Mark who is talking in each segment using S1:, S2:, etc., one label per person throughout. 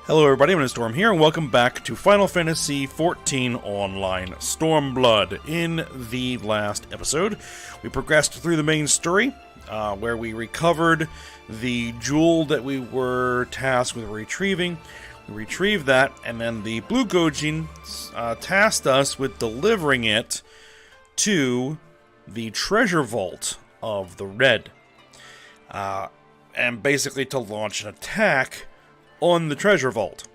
S1: Hello everybody, I'm Storm here, and welcome back to Final Fantasy XIV Online Stormblood. In the last episode, we progressed through the main story, where we recovered the jewel that we were tasked with retrieving. We retrieved that, and then the Blue Gojin tasked us with delivering it to the treasure vault of the Red. And basically to launch an attack on the treasure vault,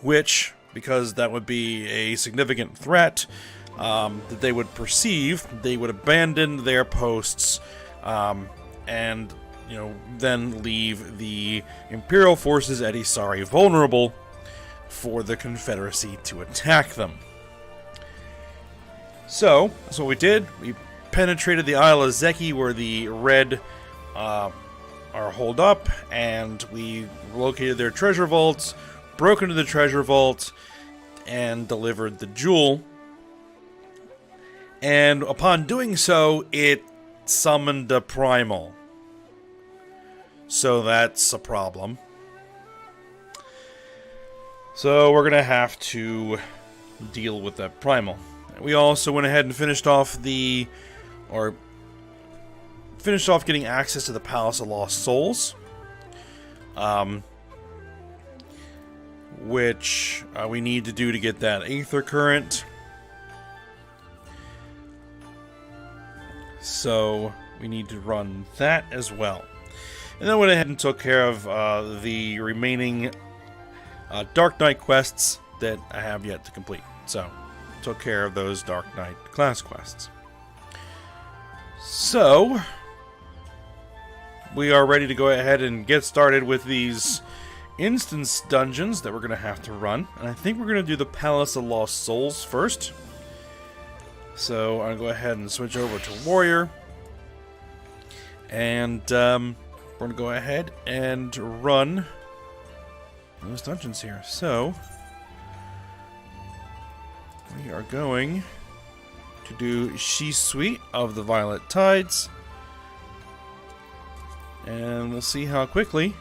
S1: which, because that would be a significant threat that they would perceive, they would abandon their posts and, then leave the Imperial forces at Isari vulnerable for the Confederacy to attack them. So, that's what we did. We penetrated the Isle of Zeki, where the Red are holed up, and we located their treasure vaults, broke into the treasure vault, and delivered the jewel. And upon doing so, it summoned a primal. So that's a problem. So we're gonna have to deal with that primal. We also went ahead and finished off getting access to the Palace of Lost Souls, which we need to do to get that Aether Current. So we need to run that as well. And then went ahead and took care of the remaining Dark Knight quests that I have yet to complete. So took care of those Dark Knight class quests. So we are ready to go ahead and get started with these instance dungeons that we're going to have to run. And I think we're going to do the Palace of Lost Souls first. So I'll go ahead and switch over to Warrior. And we're going to go ahead and run those dungeons here. So we are going to do Shisui of the Violet Tides. And we'll see how quickly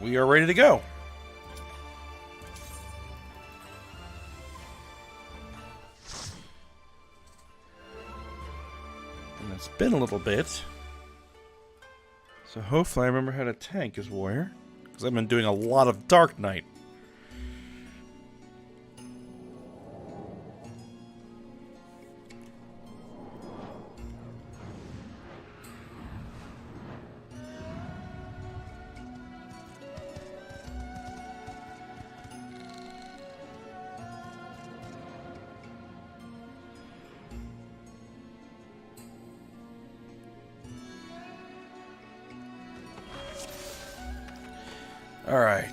S1: we are ready to go. And it's been a little bit. So hopefully I remember how to tank as Warrior, because I've been doing a lot of Dark Knight. All right.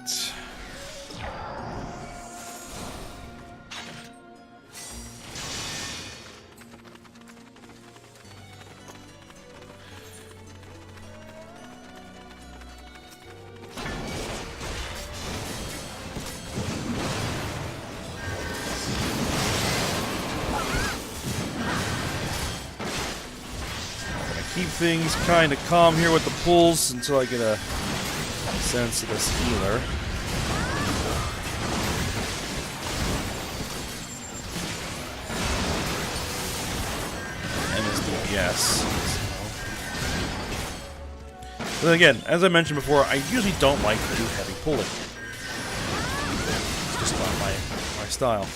S1: Keep things kind of calm here with the pulls until I get a sense of this healer. And this DPS. But again, as I mentioned before, I usually don't like to do heavy pulling. It's just not my style.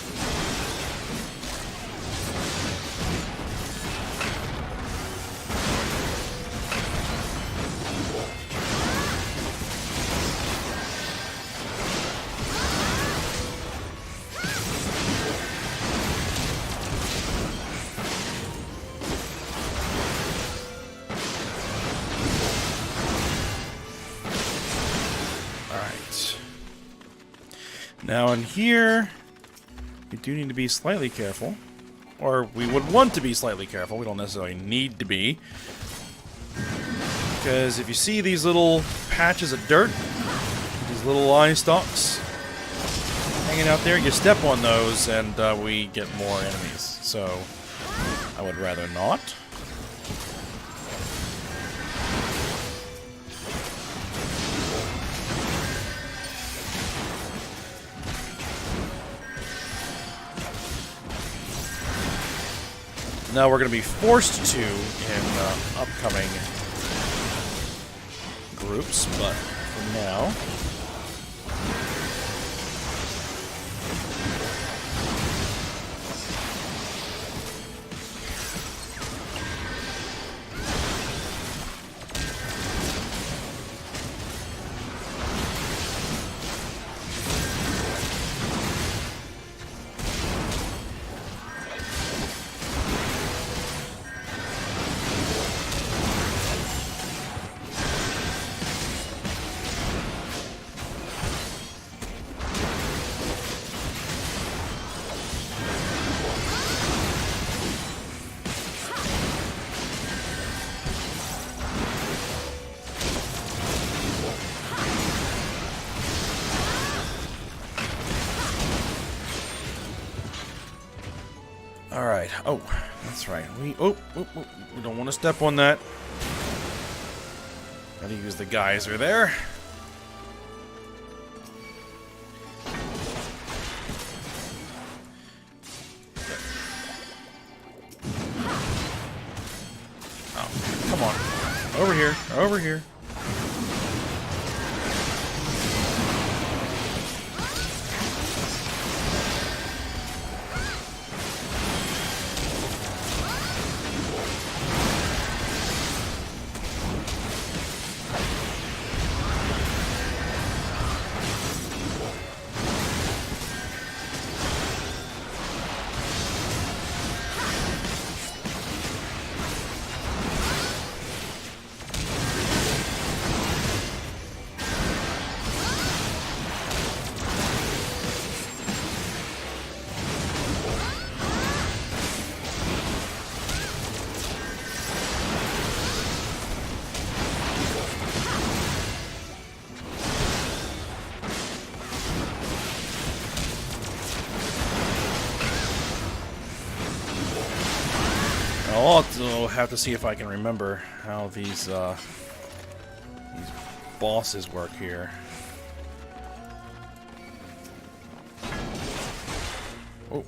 S1: Now in here, we do need to be slightly careful. Or we would want to be slightly careful. We don't necessarily need to be. Because if you see these little patches of dirt, these little eye stalks hanging out there, you step on those and we get more enemies. So I would rather not. Now we're going to be forced to in upcoming groups, but for now... Alright, oh, that's right. We don't want to step on that. Gotta use the geyser there. Oh, come on. Over here, over here. I'll also have to see if I can remember how these bosses work here. Oh.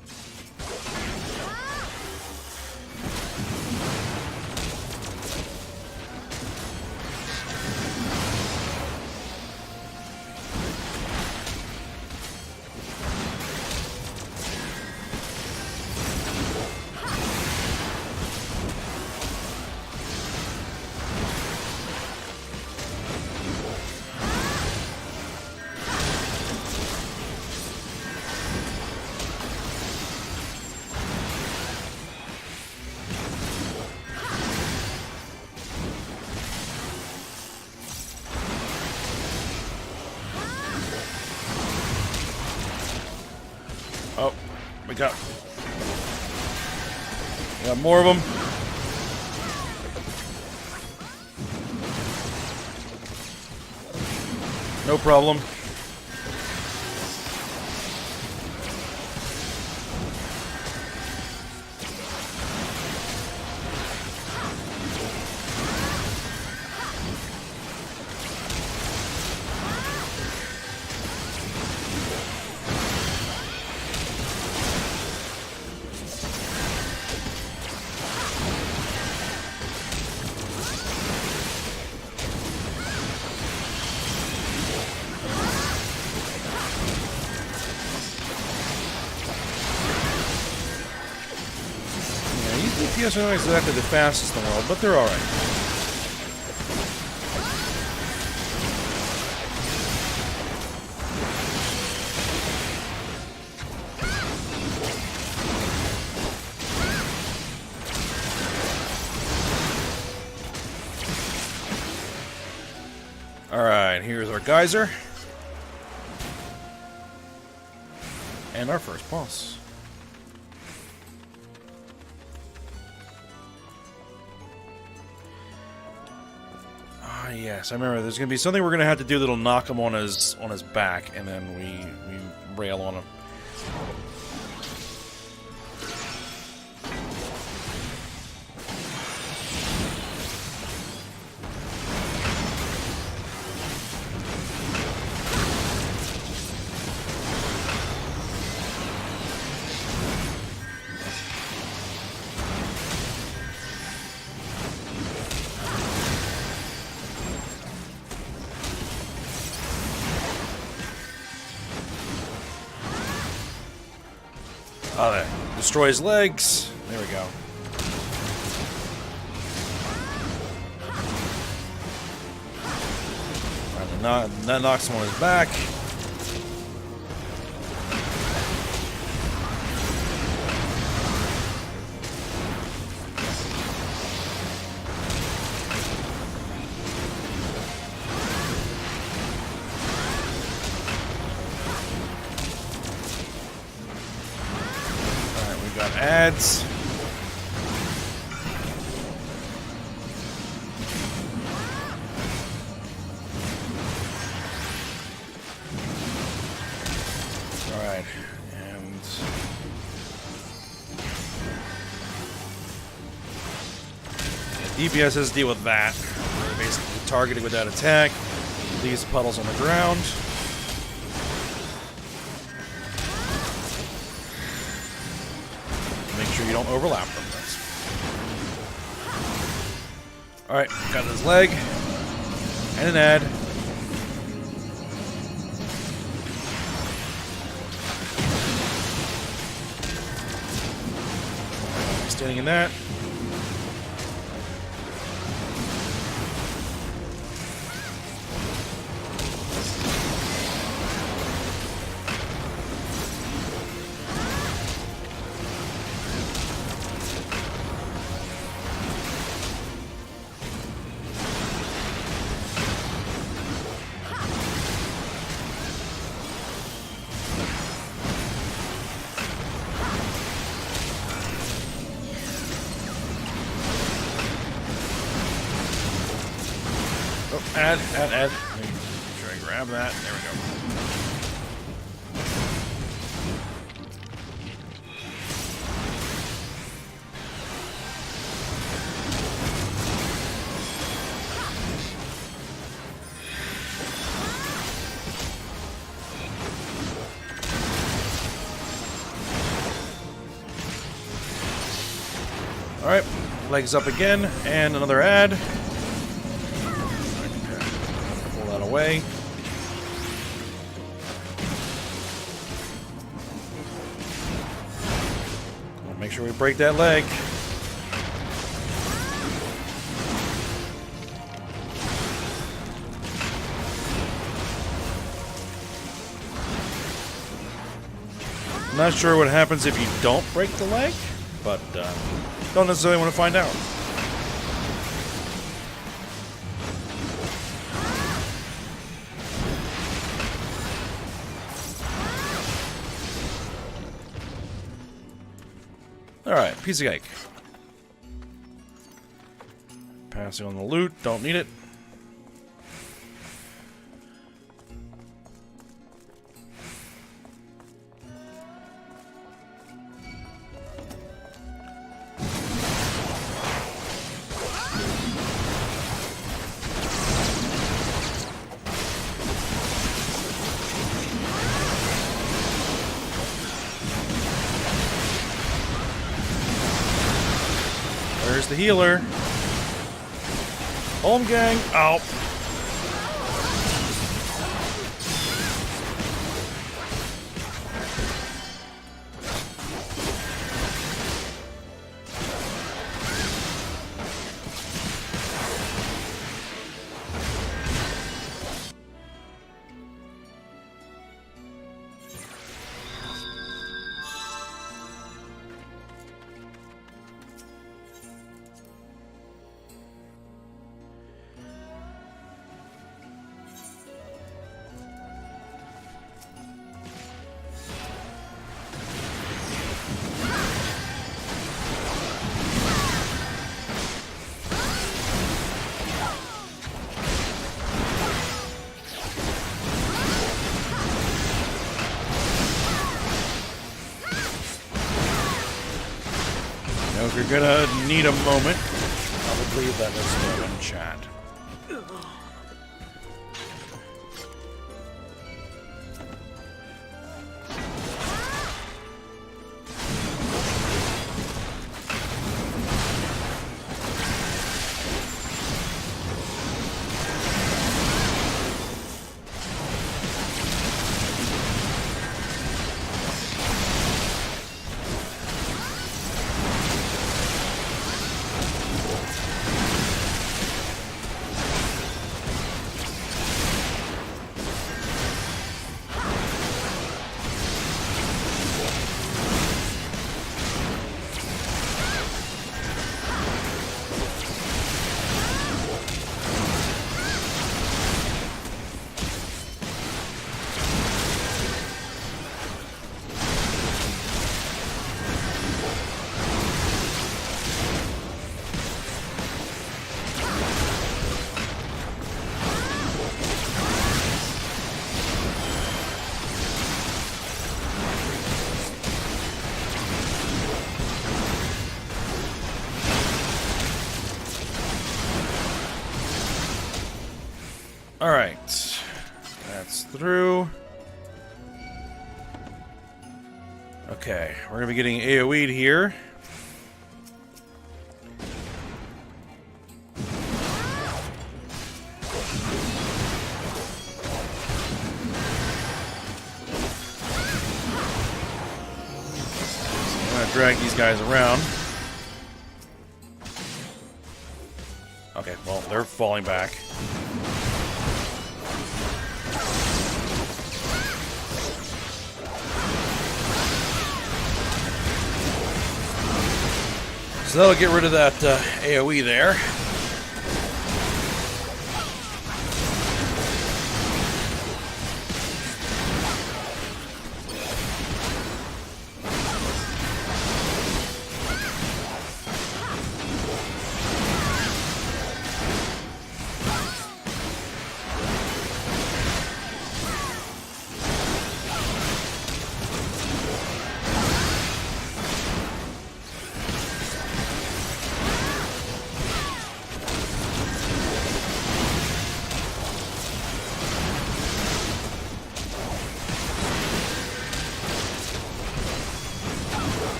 S1: Oh, we got more of them. No problem. DPS are not exactly the fastest in the world, but they're alright. Alright, here's our geyser. And our first boss. Yes, I remember. There's going to be something we're going to have to do that'll knock him on his back, and then we rail on him. Oh, there. Destroy his legs. There we go. Alright, that knocks him on his back. Got ads. Alright, and DPSs deal with that. They're basically targeted with that attack. These puddles on the ground. Make sure you don't overlap them. Alright, got his leg. And an ad. Standing in that. Add. Make sure I grab that. There we go. Alright, legs up again, and another ad. Away. We'll make sure we break that leg. I'm not sure what happens if you don't break the leg, but don't necessarily want to find out. Alright, piece of cake. Passing on the loot, don't need it. There's the healer. Home gang. Ow. Now, if you're gonna need a moment, probably let us know in chat. Alright. That's through. Okay, we're going to be getting AoE'd here. So I'm going to drag these guys around. Okay, well, they're falling back. So that'll get rid of that AoE there.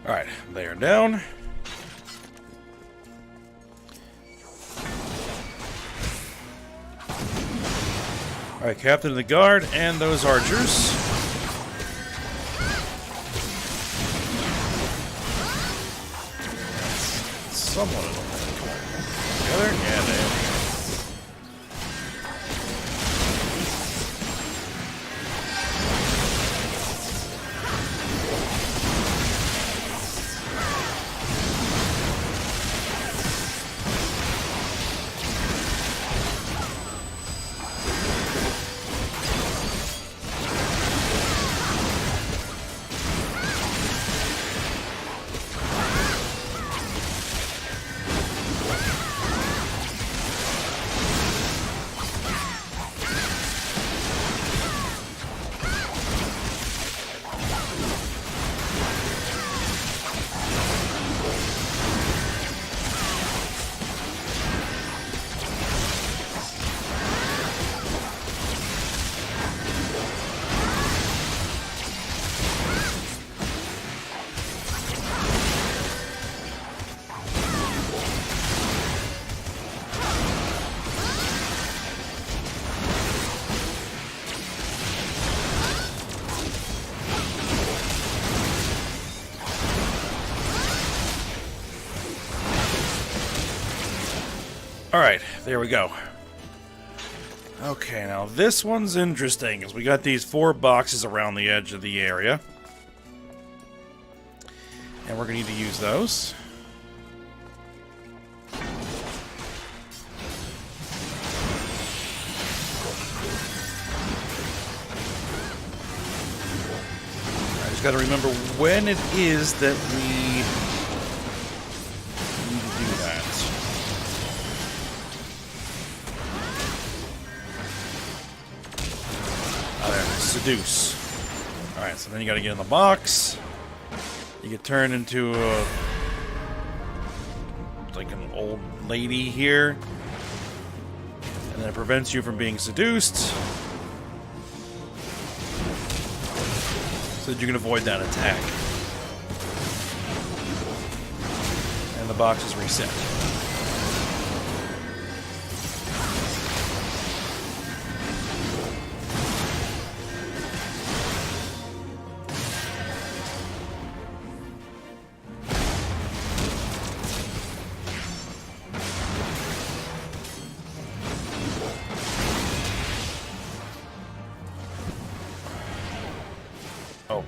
S1: Alright, they are down. Alright, Captain of the Guard and those archers. Somewhat of them together. Yeah, they are. Alright, there we go. Okay, now this one's interesting, because we got these 4 boxes around the edge of the area. And we're going to need to use those. I just got to remember when it is that we need to do that. Seduce. Alright, so then you gotta get in the box. You get turned into a, like an old lady here. And then it prevents you from being seduced. So that you can avoid that attack. And the box is reset. Oh.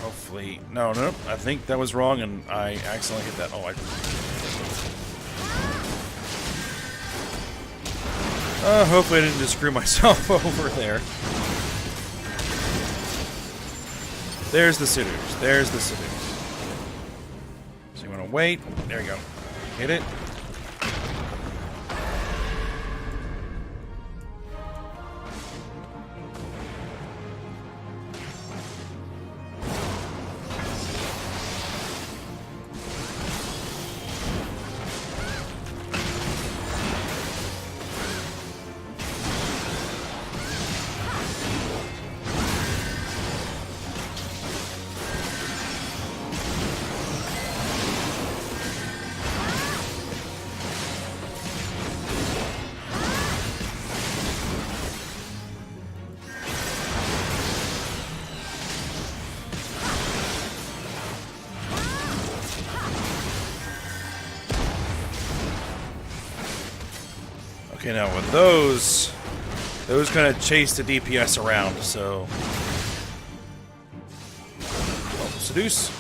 S1: Hopefully... No, I think that was wrong, and I accidentally hit that. Oh, hopefully I didn't just screw myself over there. There's the seduce. There's the seduce. So you want to wait. There you go. Hit it. Okay, now with those kind of chase the DPS around, so... Oh, seduce.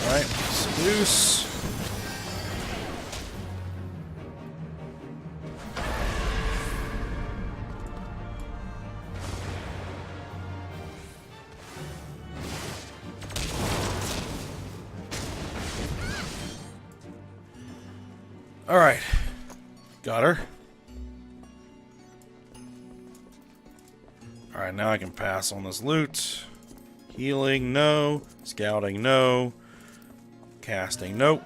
S1: Alright, seduce. Alright. Got her. Alright, now I can pass on this loot. Healing, no. Scouting, no. Casting, nope.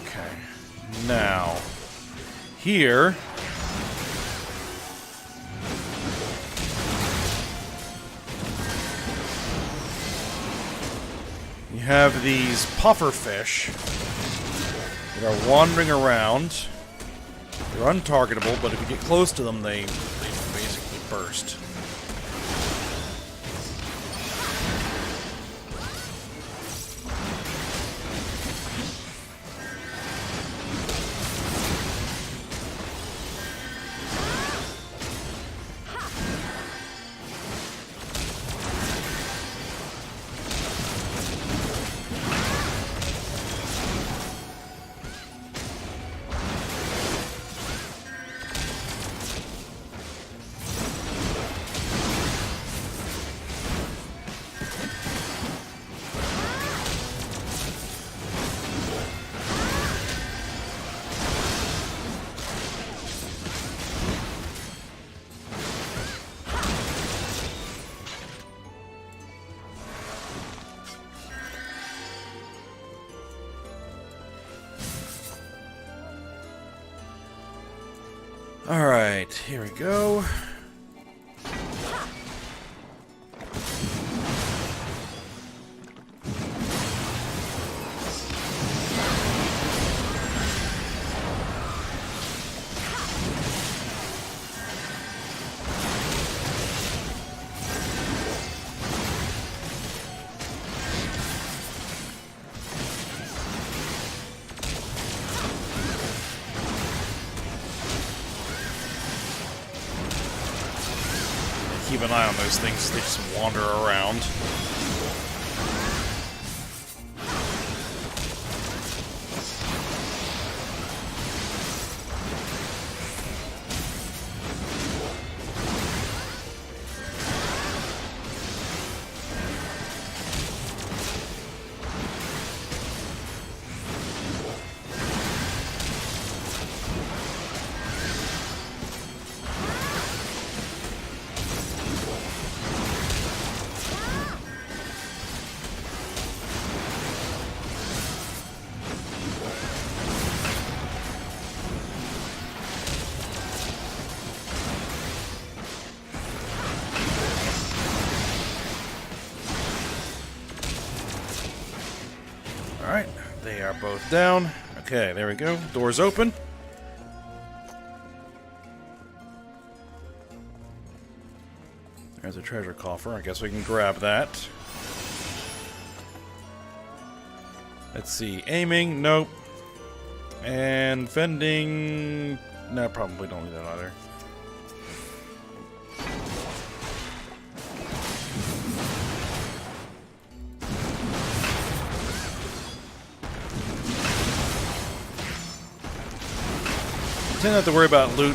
S1: Okay. Now, here... you have these puffer fish that are wandering around. They're untargetable, but if you get close to them, they basically burst. Alright, here we go. Keep an eye on those things, they just wander around. Alright, they are both down. Okay, there we go. Doors open. There's a treasure coffer. I guess we can grab that. Let's see. Aiming, nope. And fending... no, probably don't need that either. Tend not to worry about loot.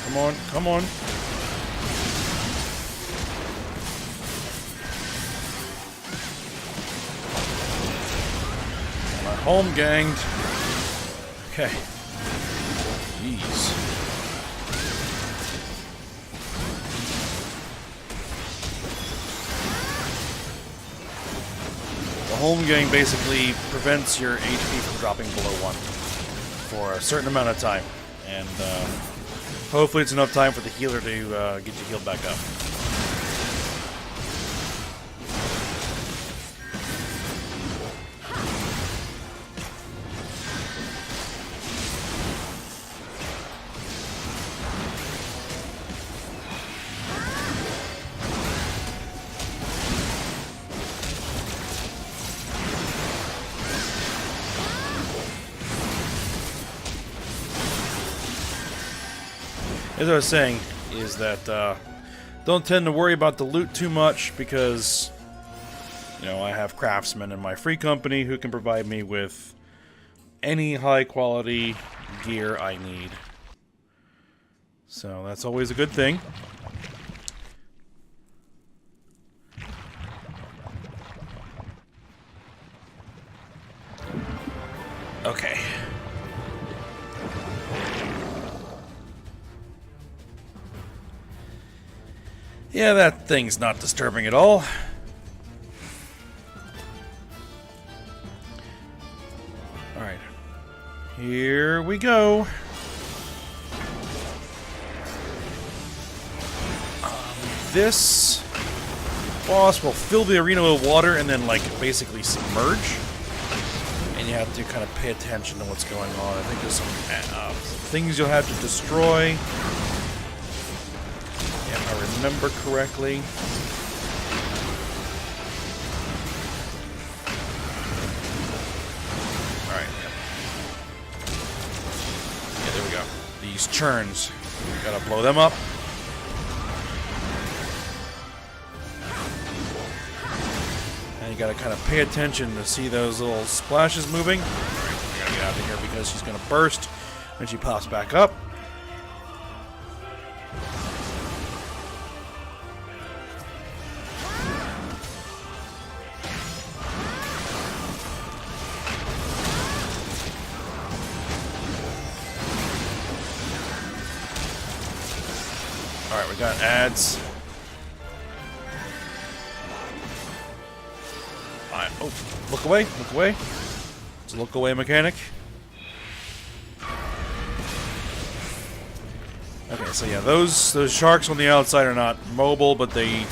S1: Come on, come on. My home ganged. Okay. Jeez. The home gang basically prevents your HP from dropping below 1 for a certain amount of time. And hopefully it's enough time for the healer to get you healed back up. As I was saying, is that don't tend to worry about the loot too much because, you know, I have craftsmen in my free company who can provide me with any high quality gear I need. So that's always a good thing. Okay. Yeah, that thing's not disturbing at all. Alright. Here we go. This boss will fill the arena with water and then, like, basically submerge. And you have to kind of pay attention to what's going on. I think there's some things you'll have to destroy. If I remember correctly. Alright. Yeah, there we go. These churns. Gotta blow them up. And you gotta kind of pay attention to see those little splashes moving. Alright, we gotta get out of here because she's gonna burst when she pops back up. Alright, we got ads. Alright, oh, look away, look away. It's a look away mechanic. Okay, so yeah, those sharks on the outside are not mobile, but they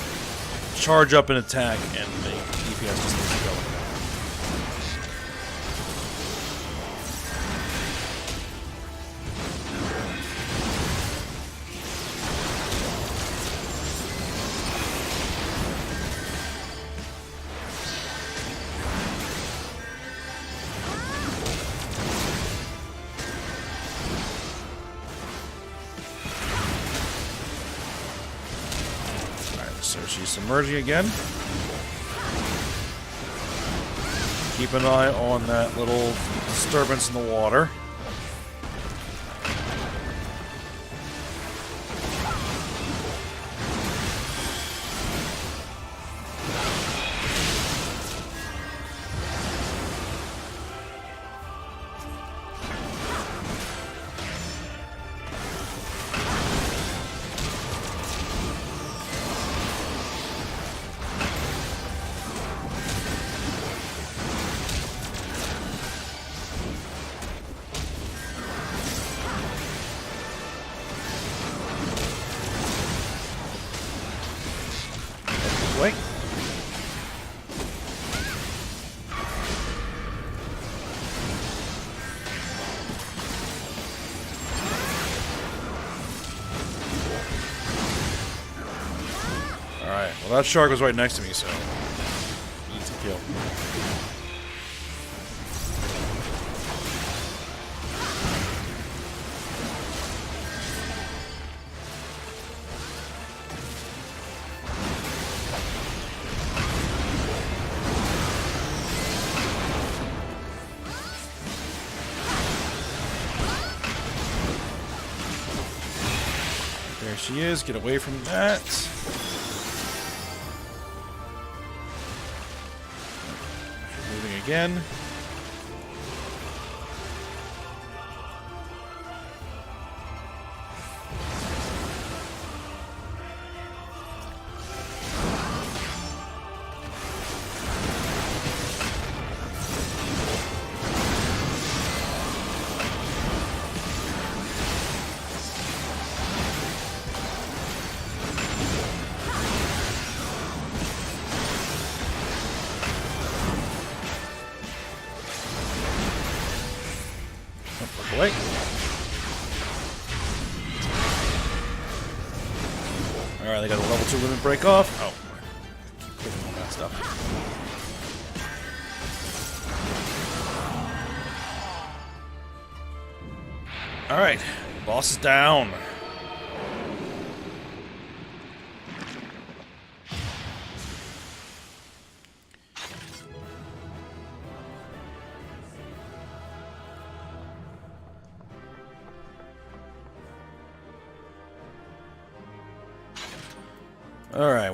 S1: charge up and attack, and the DPS just keeps going. So she's submerging again. Keep an eye on that little disturbance in the water. Wait. Alright, well that shark was right next to me, so easy kill. There she is. Get away from that. She's moving again. Away. Alright, they got a level 2 limit break off. Oh. Keep clicking on that stuff. Alright. Boss is down. Alright,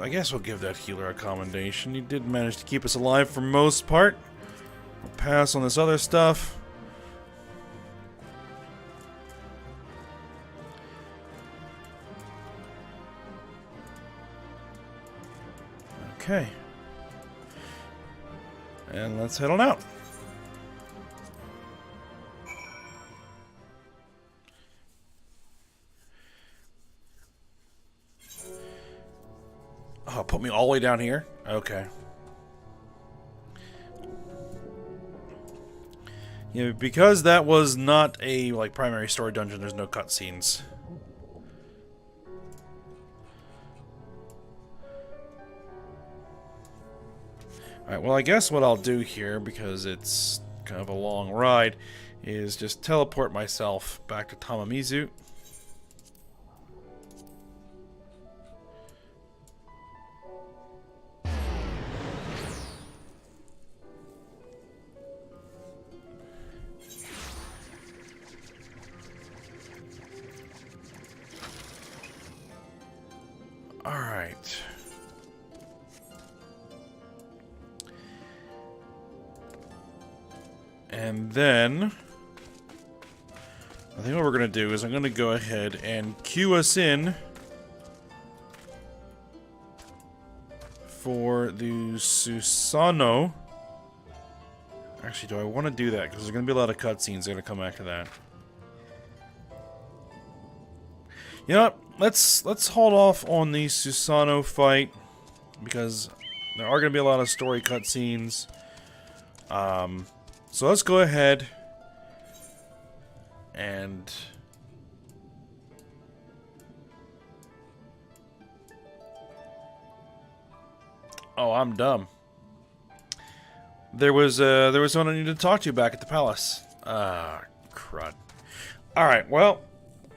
S1: I guess we'll give that healer a commendation. He did manage to keep us alive for most part. We'll pass on this other stuff. Okay. And let's head on out. Oh, put me all the way down here? Okay. Yeah, because that was not a primary story dungeon, there's no cutscenes. Alright, well I guess what I'll do here, because it's kind of a long ride, is just teleport myself back to Tamamizu. Alright. And then I think what we're going to do is I'm going to go ahead and queue us in for the Susano. Actually, do I want to do that? Because there's going to be a lot of cutscenes that are going to come after that. You know what? Let's hold off on the Susano fight, because there are going to be a lot of story cutscenes. So let's go ahead and oh, I'm dumb. There was someone I needed to talk to back at the palace. Ah, crud. All right, well,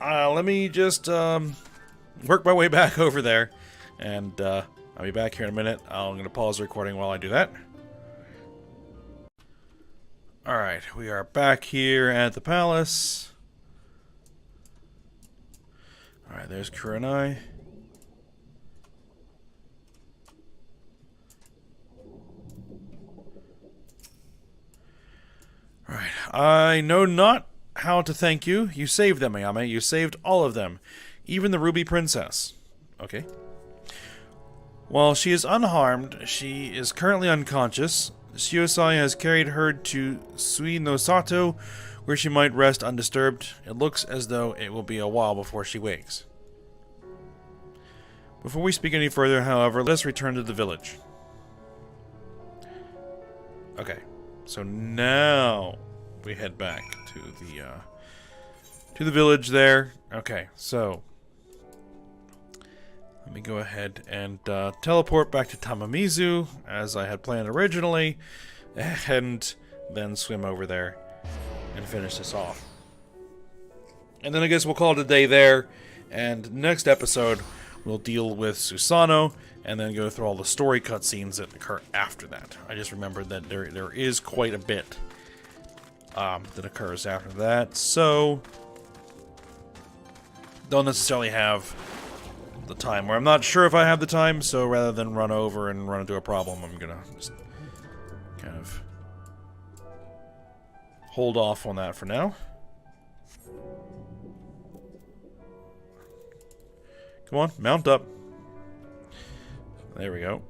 S1: let me just work my way back over there, and I'll be back here in a minute. I'm going to pause the recording while I do that. Alright, we are back here at the palace. Alright, there's Kurenai. Alright, I know not how to thank you. You saved them, Ayame. You saved all of them. Even the Ruby Princess. Okay. While she is unharmed, she is currently unconscious. Shisui has carried her to Sui no Sato, where she might rest undisturbed. It looks as though it will be a while before she wakes. Before we speak any further, however, let's return to the village. Okay, so now we head back to the village there. Okay, so let me go ahead and teleport back to Tamamizu, as I had planned originally, and then swim over there and finish this off. And then I guess we'll call it a day there, and next episode we'll deal with Susano, and then go through all the story cutscenes that occur after that. I just remembered that there is quite a bit that occurs after that, so don't necessarily have the time, or I'm not sure if I have the time, so rather than run over and run into a problem, I'm gonna just kind of hold off on that for now. Come on, mount up. There we go.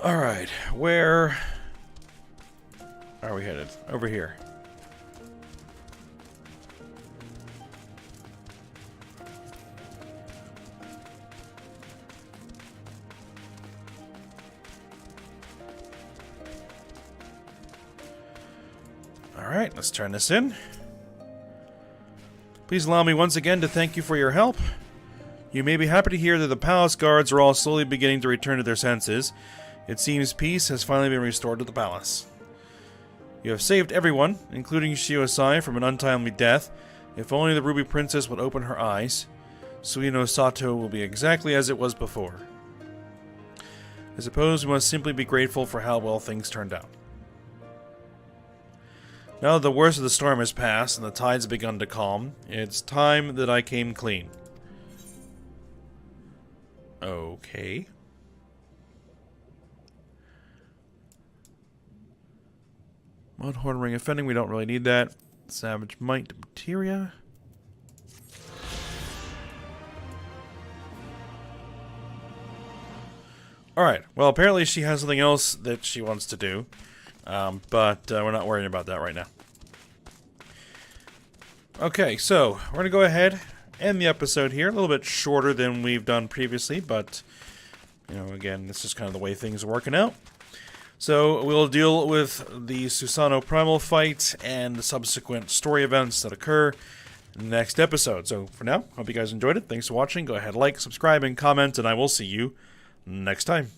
S1: Alright, where are we headed? Over here. Alright, let's turn this in. Please allow me once again to thank you for your help. You may be happy to hear that the palace guards are all slowly beginning to return to their senses. It seems peace has finally been restored to the palace. You have saved everyone, including Shisui, from an untimely death. If only the Ruby Princess would open her eyes, Suino Sato will be exactly as it was before. I suppose we must simply be grateful for how well things turned out. Now that the worst of the storm has passed and the tides have begun to calm, it's time that I came clean. Okay. Mudhorn Ring Offending, we don't really need that. Savage Might Materia. Alright, well apparently she has something else that she wants to do. But we're not worrying about that right now. Okay, so we're going to go ahead and end the episode here. A little bit shorter than we've done previously, but, you know, again, this is kind of the way things are working out. So we'll deal with the Susano Primal fight and the subsequent story events that occur in the next episode. So for now, hope you guys enjoyed it. Thanks for watching. Go ahead, like, subscribe, and comment, and I will see you next time.